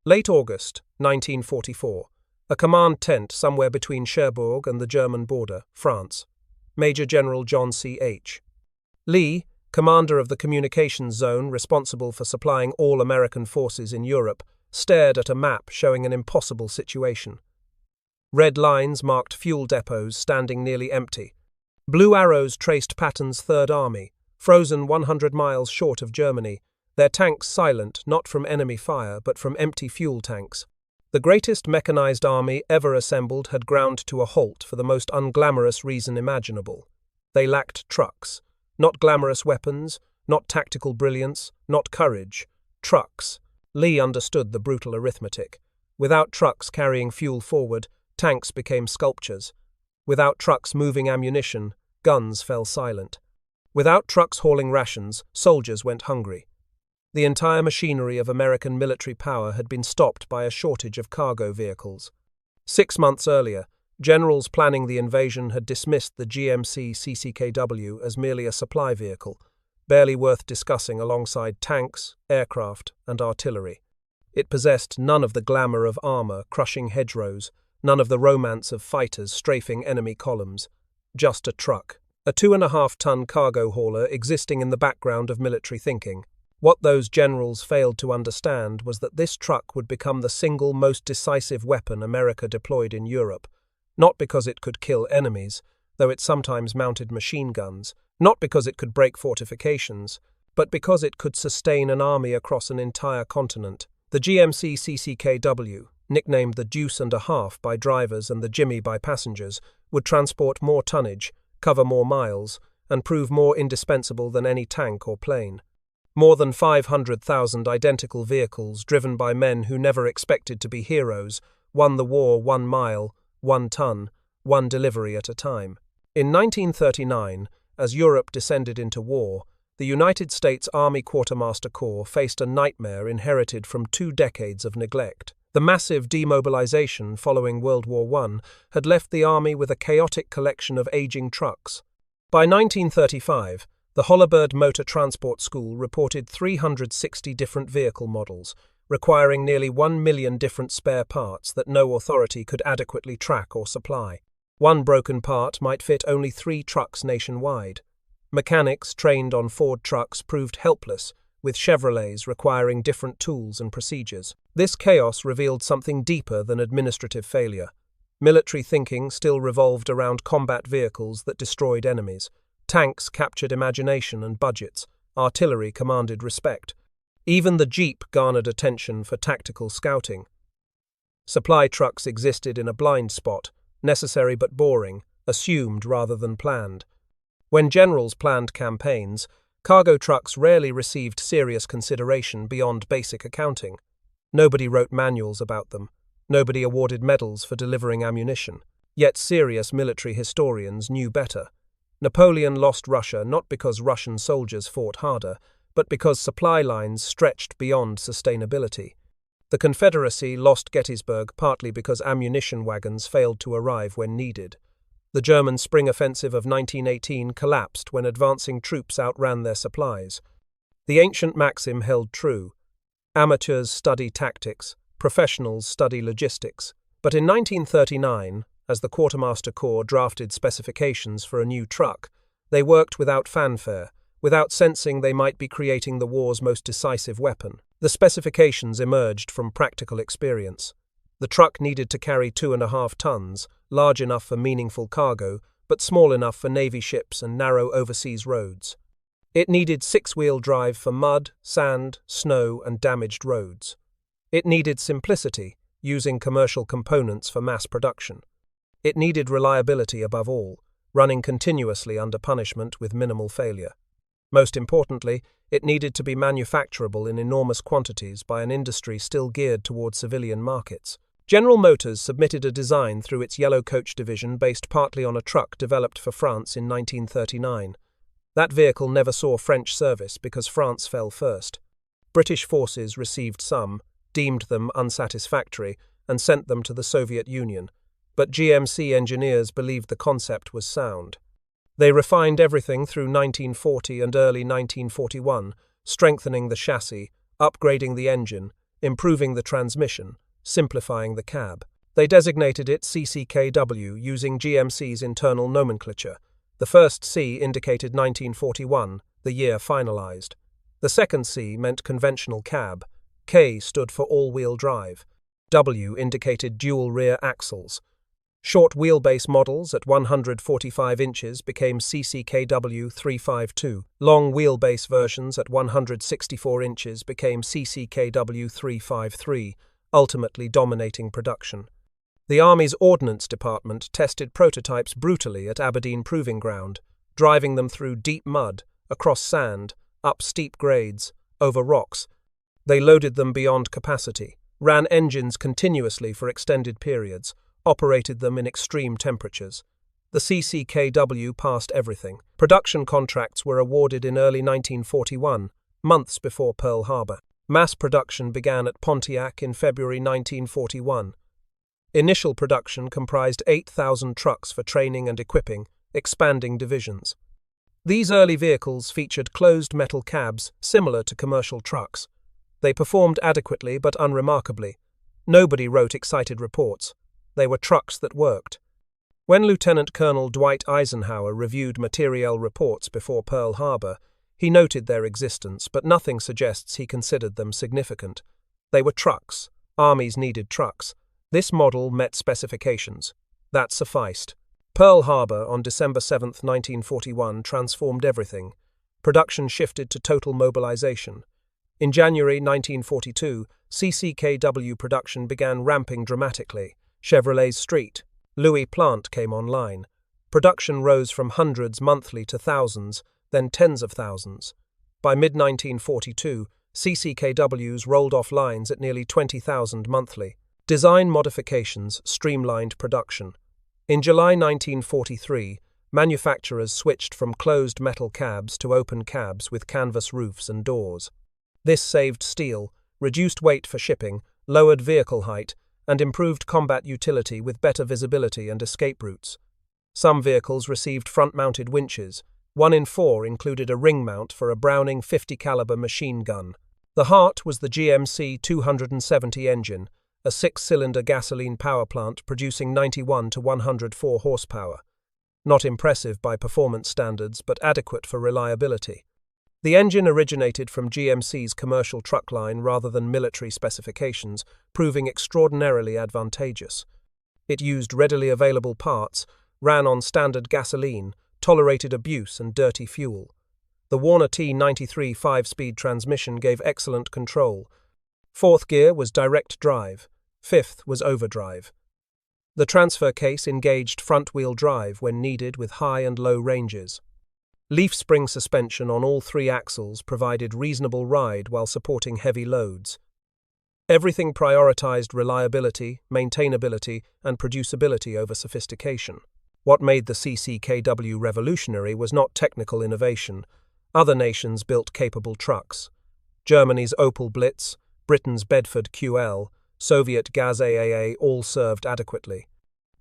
Late August, 1944. A command tent somewhere between Cherbourg and the German border, France. Major General John C.H. Lee, commander of the communications zone responsible for supplying all American forces in Europe, stared at a map showing an impossible situation. Red lines marked fuel depots standing nearly empty. Blue arrows traced Patton's Third Army, frozen 100 miles short of Germany, their tanks silent not from enemy fire but from empty fuel tanks. The greatest mechanized army ever assembled had ground to a halt for the most unglamorous reason imaginable. They lacked trucks. Not glamorous weapons, not tactical brilliance, not courage. Trucks. Lee understood the brutal arithmetic. Without trucks carrying fuel forward, tanks became sculptures. Without trucks moving ammunition, guns fell silent. Without trucks hauling rations, soldiers went hungry. The entire machinery of American military power had been stopped by a shortage of cargo vehicles. 6 months earlier, generals planning the invasion had dismissed the GMC CCKW as merely a supply vehicle, barely worth discussing alongside tanks, aircraft, and artillery. It possessed none of the glamour of armor crushing hedgerows, none of the romance of fighters strafing enemy columns. Just a truck, a 2.5-ton cargo hauler existing in the background of military thinking. What those generals failed to understand was that this truck would become the single most decisive weapon America deployed in Europe, not because it could kill enemies, though it sometimes mounted machine guns, not because it could break fortifications, but because it could sustain an army across an entire continent. The GMC CCKW, nicknamed the Deuce and a Half by drivers and the Jimmy by passengers, would transport more tonnage, cover more miles, and prove more indispensable than any tank or plane. More than 500,000 identical vehicles driven by men who never expected to be heroes won the war 1 mile, 1 ton, 1 delivery at a time. In 1939, as Europe descended into war, the United States Army Quartermaster Corps faced a nightmare inherited from 2 decades of neglect. The massive demobilization following World War I had left the Army with a chaotic collection of aging trucks. By 1935, the Holabird Motor Transport School reported 360 different vehicle models, requiring nearly 1 million different spare parts that no authority could adequately track or supply. One broken part might fit only 3 trucks nationwide. Mechanics trained on Ford trucks proved helpless, with Chevrolets requiring different tools and procedures. This chaos revealed something deeper than administrative failure. Military thinking still revolved around combat vehicles that destroyed enemies. Tanks captured imagination and budgets. Artillery commanded respect. Even the Jeep garnered attention for tactical scouting. Supply trucks existed in a blind spot, necessary but boring, assumed rather than planned. When generals planned campaigns, cargo trucks rarely received serious consideration beyond basic accounting. Nobody wrote manuals about them. Nobody awarded medals for delivering ammunition. Yet serious military historians knew better. Napoleon lost Russia not because Russian soldiers fought harder, but because supply lines stretched beyond sustainability. The Confederacy lost Gettysburg partly because ammunition wagons failed to arrive when needed. The German spring offensive of 1918 collapsed when advancing troops outran their supplies. The ancient maxim held true: amateurs study tactics, professionals study logistics. But in 1939, as the Quartermaster Corps drafted specifications for a new truck, they worked without fanfare, without sensing they might be creating the war's most decisive weapon. The specifications emerged from practical experience. The truck needed to carry 2.5 tons, large enough for meaningful cargo, but small enough for Navy ships and narrow overseas roads. It needed 6-wheel drive for mud, sand, snow, and damaged roads. It needed simplicity, using commercial components for mass production. It needed reliability above all, running continuously under punishment with minimal failure. Most importantly, it needed to be manufacturable in enormous quantities by an industry still geared toward civilian markets. General Motors submitted a design through its Yellow Coach division based partly on a truck developed for France in 1939. That vehicle never saw French service because France fell first. British forces received some, deemed them unsatisfactory, and sent them to the Soviet Union. But GMC engineers believed the concept was sound. They refined everything through 1940 and early 1941, strengthening the chassis, upgrading the engine, improving the transmission, simplifying the cab. They designated it CCKW using GMC's internal nomenclature. The first C indicated 1941, the year finalized. The second C meant conventional cab. K stood for all-wheel drive. W indicated dual rear axles. Short wheelbase models at 145 inches became CCKW 352. Long wheelbase versions at 164 inches became CCKW 353, ultimately dominating production. The Army's Ordnance Department tested prototypes brutally at Aberdeen Proving Ground, driving them through deep mud, across sand, up steep grades, over rocks. They loaded them beyond capacity, ran engines continuously for extended periods, operated them in extreme temperatures. The CCKW passed everything. Production contracts were awarded in early 1941, months before Pearl Harbor. Mass production began at Pontiac in February 1941. Initial production comprised 8,000 trucks for training and equipping, expanding divisions. These early vehicles featured closed metal cabs similar to commercial trucks. They performed adequately but unremarkably. Nobody wrote excited reports. They were trucks that worked. When Lieutenant Colonel Dwight Eisenhower reviewed materiel reports before Pearl Harbor, he noted their existence, but nothing suggests he considered them significant. They were trucks. Armies needed trucks. This model met specifications. That sufficed. Pearl Harbor on December 7, 1941, transformed everything. Production shifted to total mobilization. In January 1942, CCKW production began ramping dramatically. Chevrolet's Street, Louis plant came online. Production rose from hundreds monthly to thousands, then tens of thousands. By mid-1942, CCKWs rolled off lines at nearly 20,000 monthly. Design modifications streamlined production. In July 1943, manufacturers switched from closed metal cabs to open cabs with canvas roofs and doors. This saved steel, reduced weight for shipping, lowered vehicle height, and improved combat utility with better visibility and escape routes. Some vehicles received front-mounted winches. 1 in 4 included a ring mount for a Browning .50 caliber machine gun. The heart was the GMC 270 engine, a 6-cylinder gasoline power plant producing 91 to 104 horsepower. Not impressive by performance standards, but adequate for reliability. The engine originated from GMC's commercial truck line rather than military specifications, proving extraordinarily advantageous. It used readily available parts, ran on standard gasoline, tolerated abuse and dirty fuel. The Warner T93 5-speed transmission gave excellent control. Fourth gear was direct drive. Fifth was overdrive. The transfer case engaged front-wheel drive when needed with high and low ranges. Leaf spring suspension on all 3 axles provided reasonable ride while supporting heavy loads. Everything prioritized reliability, maintainability, and producibility over sophistication. What made the CCKW revolutionary was not technical innovation. Other nations built capable trucks. Germany's Opel Blitz, Britain's Bedford QL, Soviet Gaz AAA all served adequately.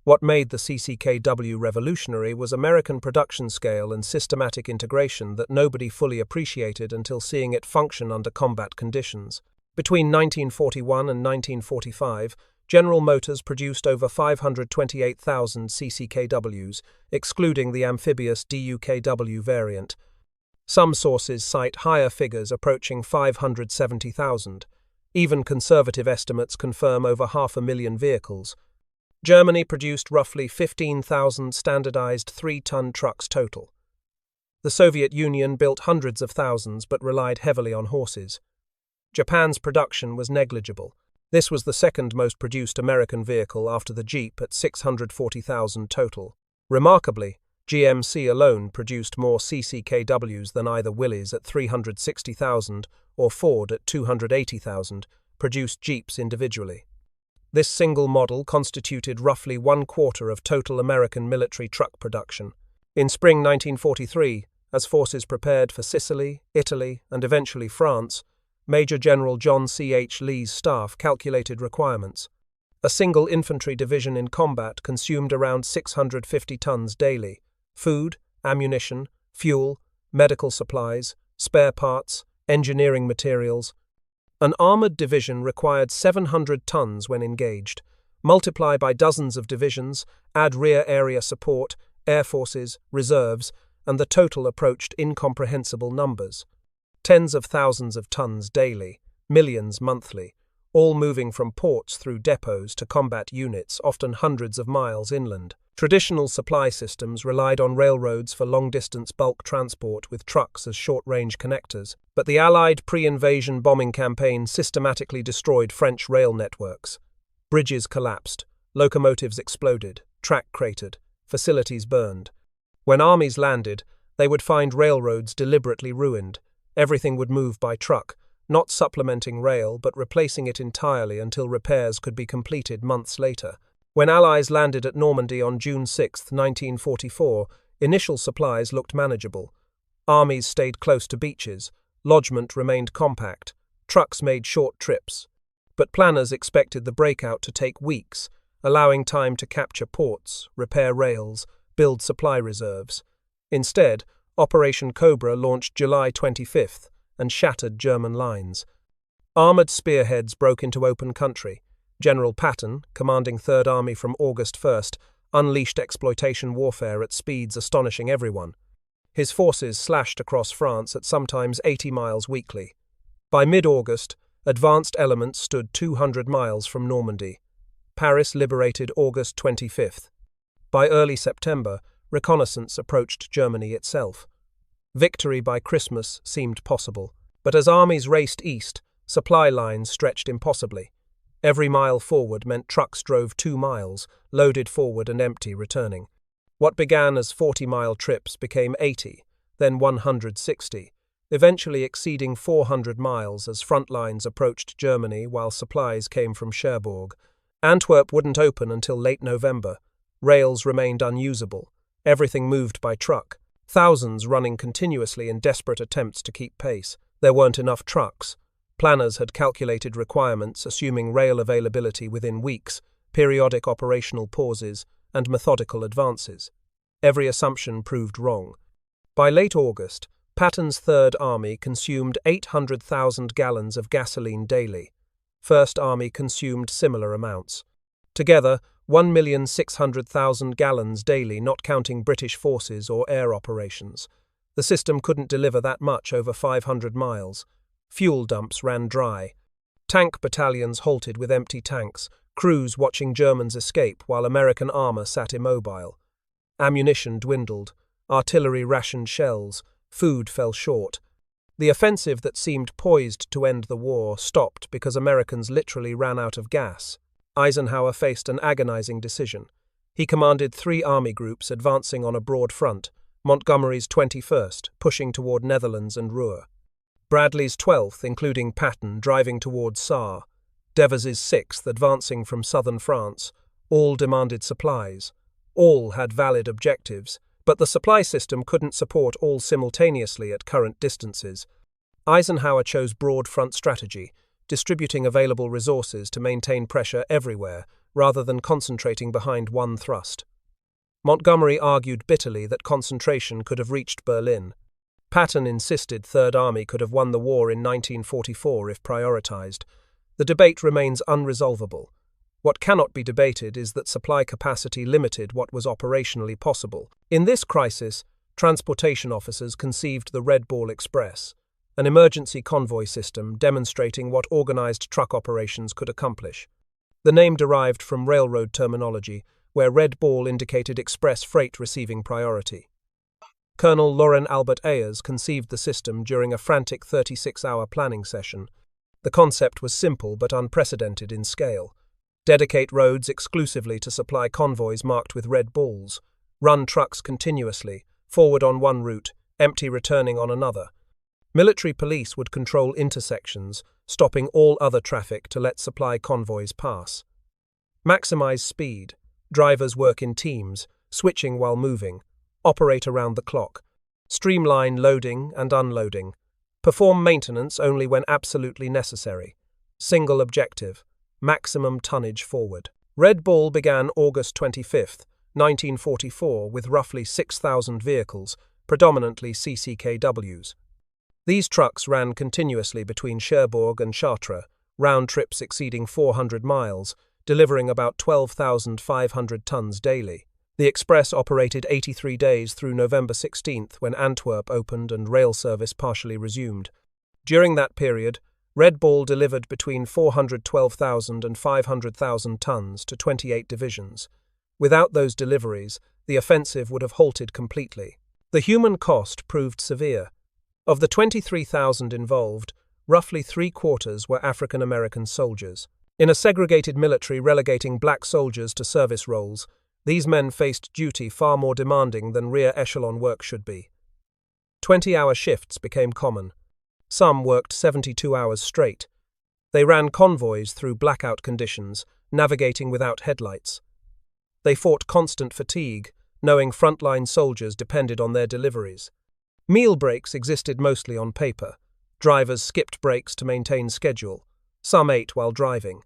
What made the CCKW revolutionary was American production scale and systematic integration that nobody fully appreciated until seeing it function under combat conditions. Between 1941 and 1945, General Motors produced over 528,000 CCKWs, excluding the amphibious DUKW variant. Some sources cite higher figures approaching 570,000. Even conservative estimates confirm over 500,000 vehicles. Germany produced roughly 15,000 standardized 3-ton trucks total. The Soviet Union built hundreds of thousands but relied heavily on horses. Japan's production was negligible. This was the second most produced American vehicle after the Jeep at 640,000 total. Remarkably, GMC alone produced more CCKWs than either Willys at 360,000 or Ford at 280,000 produced Jeeps individually. This single model constituted roughly 1/4 of total American military truck production. In spring 1943, as forces prepared for Sicily, Italy, and eventually France, Major General John C. H. Lee's staff calculated requirements. A single infantry division in combat consumed around 650 tons daily: food, ammunition, fuel, medical supplies, spare parts, engineering materials. An armored division required 700 tons when engaged. Multiply by dozens of divisions, add rear area support, air forces, reserves, and the total approached incomprehensible numbers. Tens of thousands of tons daily, millions monthly, all moving from ports through depots to combat units, often hundreds of miles inland. Traditional supply systems relied on railroads for long-distance bulk transport with trucks as short-range connectors, but the Allied pre-invasion bombing campaign systematically destroyed French rail networks. Bridges collapsed, locomotives exploded, track cratered, facilities burned. When armies landed, they would find railroads deliberately ruined. Everything would move by truck, not supplementing rail but replacing it entirely until repairs could be completed months later. When Allies landed at Normandy on June 6, 1944, initial supplies looked manageable. Armies stayed close to beaches, lodgement remained compact, trucks made short trips. But planners expected the breakout to take weeks, allowing time to capture ports, repair rails, build supply reserves. Instead, Operation Cobra launched July 25th and shattered German lines. Armored spearheads broke into open country. General Patton, commanding Third Army from August 1st, unleashed exploitation warfare at speeds astonishing everyone. His forces slashed across France at sometimes 80 miles weekly. By mid-August, advanced elements stood 200 miles from Normandy. Paris liberated August 25th. By early September, reconnaissance approached Germany itself. Victory by Christmas seemed possible, but as armies raced east, supply lines stretched impossibly. Every mile forward meant trucks drove 2 miles, loaded forward and empty returning. What began as 40-mile trips became 80, then 160, eventually exceeding 400 miles as front lines approached Germany while supplies came from Cherbourg. Antwerp wouldn't open until late November. Rails remained unusable. Everything moved by truck. Thousands running continuously in desperate attempts to keep pace. There weren't enough trucks. Planners had calculated requirements assuming rail availability within weeks, periodic operational pauses, and methodical advances. Every assumption proved wrong. By late August, Patton's Third Army consumed 800,000 gallons of gasoline daily. First Army consumed similar amounts. Together, 1,600,000 gallons daily, not counting British forces or air operations. The system couldn't deliver that much over 500 miles. Fuel dumps ran dry. Tank battalions halted with empty tanks, crews watching Germans escape while American armor sat immobile. Ammunition dwindled, artillery rationed shells, food fell short. The offensive that seemed poised to end the war stopped because Americans literally ran out of gas. Eisenhower faced an agonizing decision. He commanded 3 army groups advancing on a broad front, Montgomery's 21st, pushing toward Netherlands and Ruhr. Bradley's 12th, including Patton, driving towards Sarre. Devers's 6th, advancing from southern France. All demanded supplies. All had valid objectives, but the supply system couldn't support all simultaneously at current distances. Eisenhower chose broad front strategy, distributing available resources to maintain pressure everywhere, rather than concentrating behind one thrust. Montgomery argued bitterly that concentration could have reached Berlin. Patton insisted Third Army could have won the war in 1944 if prioritized. The debate remains unresolvable. What cannot be debated is that supply capacity limited what was operationally possible. In this crisis, transportation officers conceived the Red Ball Express, an emergency convoy system demonstrating what organized truck operations could accomplish. The name derived from railroad terminology, where Red Ball indicated express freight receiving priority. Colonel Laurent Albert Ayers conceived the system during a frantic 36-hour planning session. The concept was simple but unprecedented in scale. Dedicate roads exclusively to supply convoys marked with red balls. Run trucks continuously, forward on one route, empty returning on another. Military police would control intersections, stopping all other traffic to let supply convoys pass. Maximize speed. Drivers work in teams, switching while moving. Operate around the clock. Streamline loading and unloading. Perform maintenance only when absolutely necessary. Single objective: maximum tonnage forward. Red Ball began August 25, 1944, with roughly 6,000 vehicles, predominantly CCKWs. These trucks ran continuously between Cherbourg and Chartres, round trips exceeding 400 miles, delivering about 12,500 tons daily. The express operated 83 days through November 16th, when Antwerp opened and rail service partially resumed. During that period, Red Bull delivered between 412,000 and 500,000 tons to 28 divisions. Without those deliveries, the offensive would have halted completely. The human cost proved severe. Of the 23,000 involved, roughly three-quarters were African American soldiers. In a segregated military relegating black soldiers to service roles, these men faced duty far more demanding than rear echelon work should be. 20-hour shifts became common. Some worked 72 hours straight. They ran convoys through blackout conditions, navigating without headlights. They fought constant fatigue, knowing frontline soldiers depended on their deliveries. Meal breaks existed mostly on paper. Drivers skipped breaks to maintain schedule. Some ate while driving.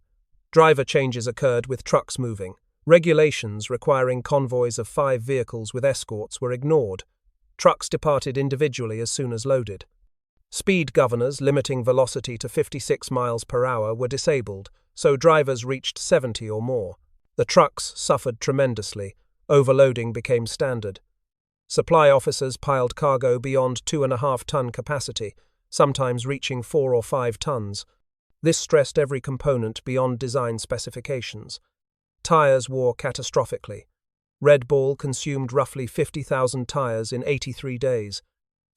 Driver changes occurred with trucks moving. Regulations requiring convoys of 5 vehicles with escorts were ignored. Trucks departed individually as soon as loaded. Speed governors limiting velocity to 56 miles per hour were disabled, so drivers reached 70 or more. The trucks suffered tremendously. Overloading became standard. Supply officers piled cargo beyond 2.5-ton capacity, sometimes reaching 4 or 5 tons. This stressed every component beyond design specifications. Tires wore catastrophically. Red Bull consumed roughly 50,000 tires in 83 days.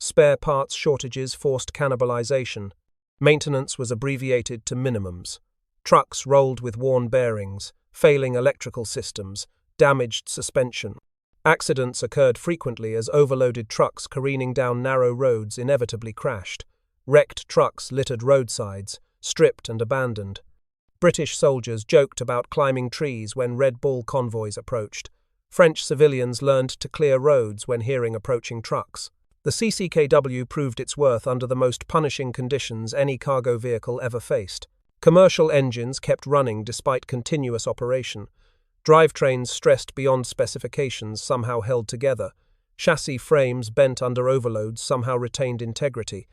Spare parts shortages forced cannibalization. Maintenance was abbreviated to minimums. Trucks rolled with worn bearings, failing electrical systems, damaged suspension. Accidents occurred frequently as overloaded trucks careening down narrow roads inevitably crashed. Wrecked trucks littered roadsides, stripped and abandoned. British soldiers joked about climbing trees when Red Bull convoys approached. French civilians learned to clear roads when hearing approaching trucks. The CCKW proved its worth under the most punishing conditions any cargo vehicle ever faced. Commercial engines kept running despite continuous operation. Drivetrains stressed beyond specifications somehow held together. Chassis frames bent under overloads somehow retained integrity.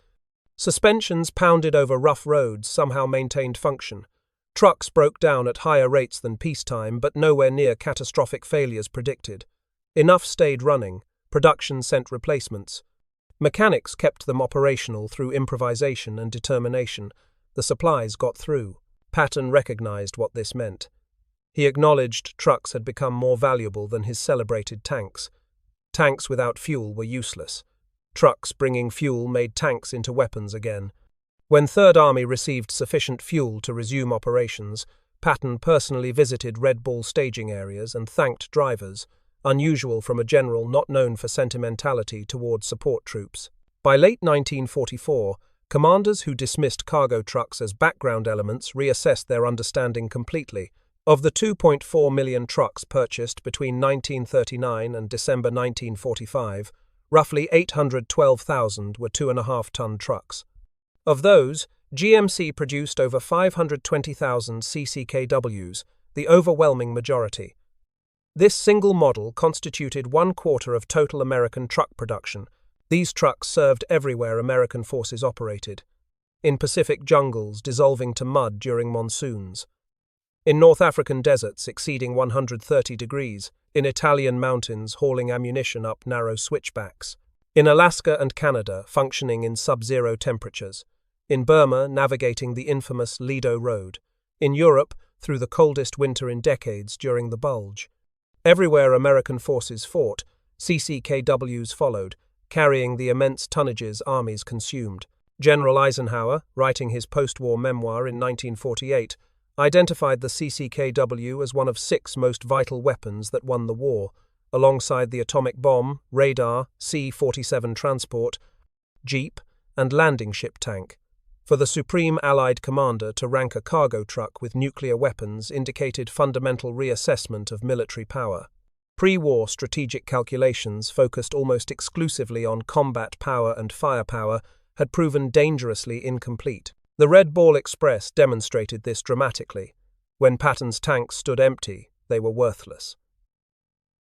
Suspensions pounded over rough roads somehow maintained function. Trucks broke down at higher rates than peacetime, but nowhere near catastrophic failures predicted. Enough stayed running. Production sent replacements. Mechanics kept them operational through improvisation and determination. The supplies got through. Patton recognized what this meant. He acknowledged trucks had become more valuable than his celebrated tanks. Tanks without fuel were useless. Trucks bringing fuel made tanks into weapons again. When Third Army received sufficient fuel to resume operations, Patton personally visited Red Bull staging areas and thanked drivers, unusual from a general not known for sentimentality towards support troops. By late 1944, commanders who dismissed cargo trucks as background elements reassessed their understanding completely. Of the 2.4 million trucks purchased between 1939 and December 1945, roughly 812,000 were 2.5-ton trucks. Of those, GMC produced over 520,000 CCKWs, the overwhelming majority. This single model constituted 1/4 of total American truck production. These trucks served everywhere American forces operated. In Pacific jungles dissolving to mud during monsoons. In North African deserts exceeding 130 degrees. In Italian mountains hauling ammunition up narrow switchbacks. In Alaska and Canada functioning in sub-zero temperatures. In Burma navigating the infamous Lido Road. In Europe through the coldest winter in decades during the Bulge. Everywhere American forces fought, CCKWs followed, carrying the immense tonnages armies consumed. General Eisenhower, writing his post-war memoir in 1948, identified the CCKW as one of 6 most vital weapons that won the war, alongside the atomic bomb, radar, C-47 transport, jeep, and landing ship tank. For the supreme Allied commander to rank a cargo truck with nuclear weapons indicated fundamental reassessment of military power. Pre-war strategic calculations focused almost exclusively on combat power and firepower had proven dangerously incomplete. The Red Bull Express demonstrated this dramatically. When Patton's tanks stood empty, they were worthless.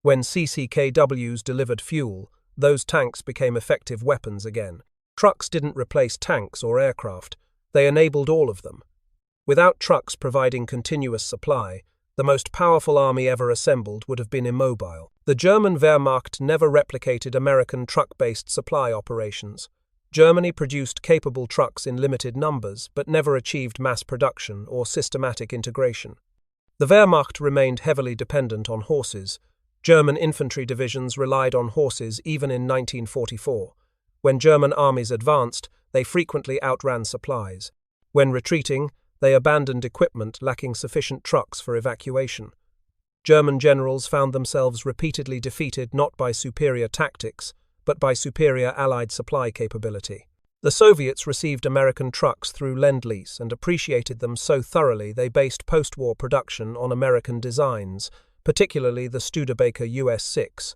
When CCKWs delivered fuel, those tanks became effective weapons again. Trucks didn't replace tanks or aircraft, they enabled all of them. Without trucks providing continuous supply, the most powerful army ever assembled would have been immobile. The German Wehrmacht never replicated American truck-based supply operations. Germany produced capable trucks in limited numbers, but never achieved mass production or systematic integration. The Wehrmacht remained heavily dependent on horses. German infantry divisions relied on horses even in 1944. When German armies advanced, they frequently outran supplies. When retreating, they abandoned equipment lacking sufficient trucks for evacuation. German generals found themselves repeatedly defeated not by superior tactics, but by superior Allied supply capability. The Soviets received American trucks through Lend-Lease and appreciated them so thoroughly they based post-war production on American designs, particularly the Studebaker US-6.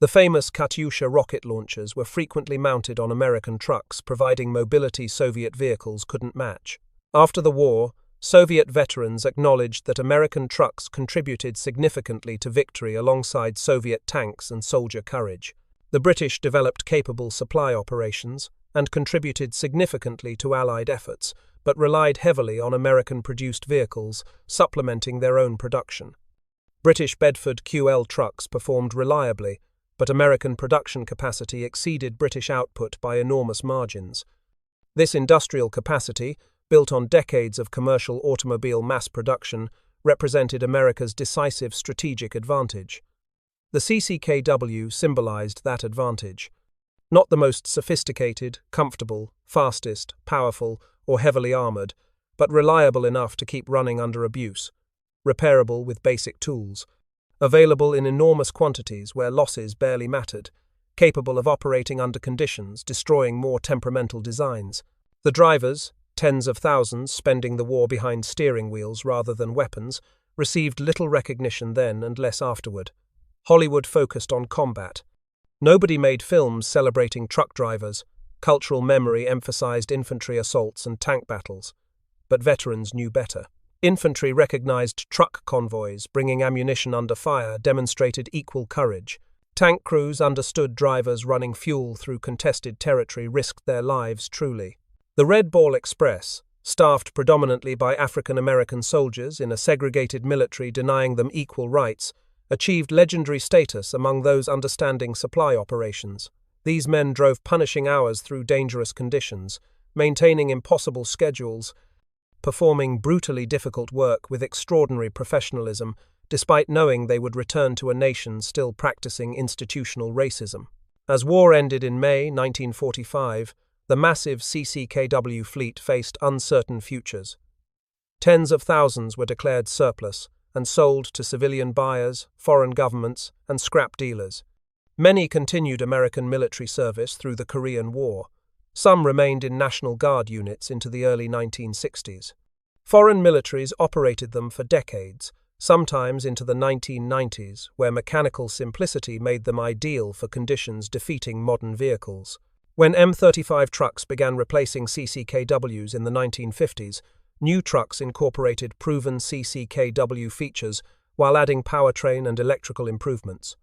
The famous Katyusha rocket launchers were frequently mounted on American trucks, providing mobility Soviet vehicles couldn't match. After the war, Soviet veterans acknowledged that American trucks contributed significantly to victory alongside Soviet tanks and soldier courage. The British developed capable supply operations and contributed significantly to Allied efforts, but relied heavily on American-produced vehicles, supplementing their own production. British Bedford QL trucks performed reliably, but American production capacity exceeded British output by enormous margins. This industrial capacity, built on decades of commercial automobile mass production, represented America's decisive strategic advantage. The CCKW symbolized that advantage. Not the most sophisticated, comfortable, fastest, powerful, or heavily armored, but reliable enough to keep running under abuse, repairable with basic tools, available in enormous quantities where losses barely mattered, capable of operating under conditions destroying more temperamental designs. The drivers, tens of thousands spending the war behind steering wheels rather than weapons, received little recognition then and less afterward. Hollywood focused on combat. Nobody made films celebrating truck drivers. Cultural memory emphasized infantry assaults and tank battles. But veterans knew better. Infantry recognized truck convoys bringing ammunition under fire demonstrated equal courage. Tank crews understood drivers running fuel through contested territory risked their lives truly. The Red Ball Express, staffed predominantly by African American soldiers in a segregated military denying them equal rights, achieved legendary status among those understanding supply operations. These men drove punishing hours through dangerous conditions, maintaining impossible schedules, performing brutally difficult work with extraordinary professionalism, despite knowing they would return to a nation still practicing institutional racism. As war ended in May 1945, the massive CCKW fleet faced uncertain futures. Tens of thousands were declared surplus and sold to civilian buyers, foreign governments, and scrap dealers. Many continued American military service through the Korean War. Some remained in National Guard units into the early 1960s. Foreign militaries operated them for decades, sometimes into the 1990s, where mechanical simplicity made them ideal for conditions defeating modern vehicles. When M35 trucks began replacing CCKWs in the 1950s, new trucks incorporated proven CCKW features while adding powertrain and electrical improvements.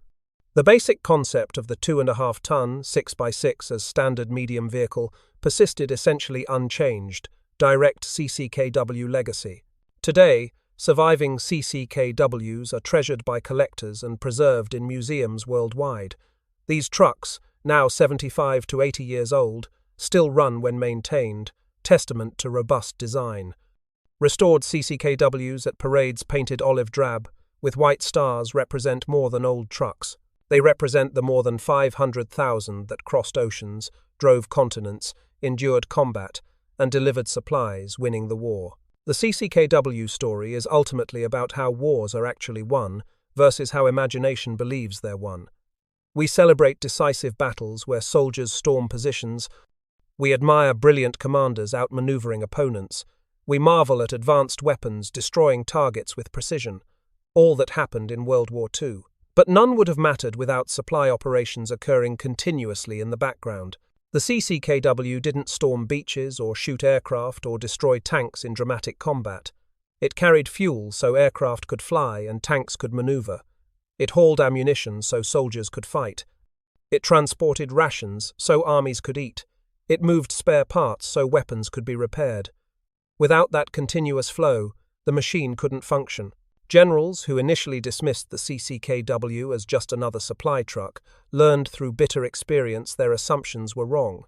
The basic concept of the 2.5-ton 6x6 as standard medium vehicle persisted essentially unchanged, direct CCKW legacy. Today, surviving CCKWs are treasured by collectors and preserved in museums worldwide. These trucks, now 75 to 80 years old, still run when maintained, testament to robust design. Restored CCKWs at parades painted olive drab, with white stars represent more than old trucks. They represent the more than 500,000 that crossed oceans, drove continents, endured combat, and delivered supplies, winning the war. The CCKW story is ultimately about how wars are actually won versus how imagination believes they're won. We celebrate decisive battles where soldiers storm positions. We admire brilliant commanders outmaneuvering opponents. We marvel at advanced weapons destroying targets with precision. All that happened in World War II. But none would have mattered without supply operations occurring continuously in the background. The CCKW didn't storm beaches or shoot aircraft or destroy tanks in dramatic combat. It carried fuel so aircraft could fly and tanks could maneuver. It hauled ammunition so soldiers could fight. It transported rations so armies could eat. It moved spare parts so weapons could be repaired. Without that continuous flow, the machine couldn't function. Generals, who initially dismissed the CCKW as just another supply truck, learned through bitter experience their assumptions were wrong.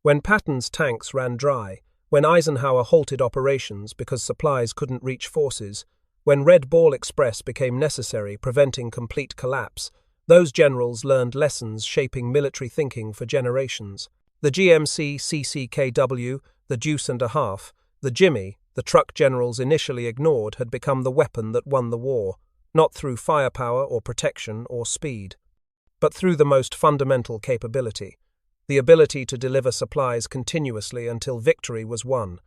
When Patton's tanks ran dry, when Eisenhower halted operations because supplies couldn't reach forces, when Red Ball Express became necessary, preventing complete collapse, those generals learned lessons shaping military thinking for generations. The GMC CCKW, the Deuce and a half, the Jimmy, the truck generals initially ignored, had become the weapon that won the war, not through firepower or protection or speed, but through the most fundamental capability, the ability to deliver supplies continuously until victory was won.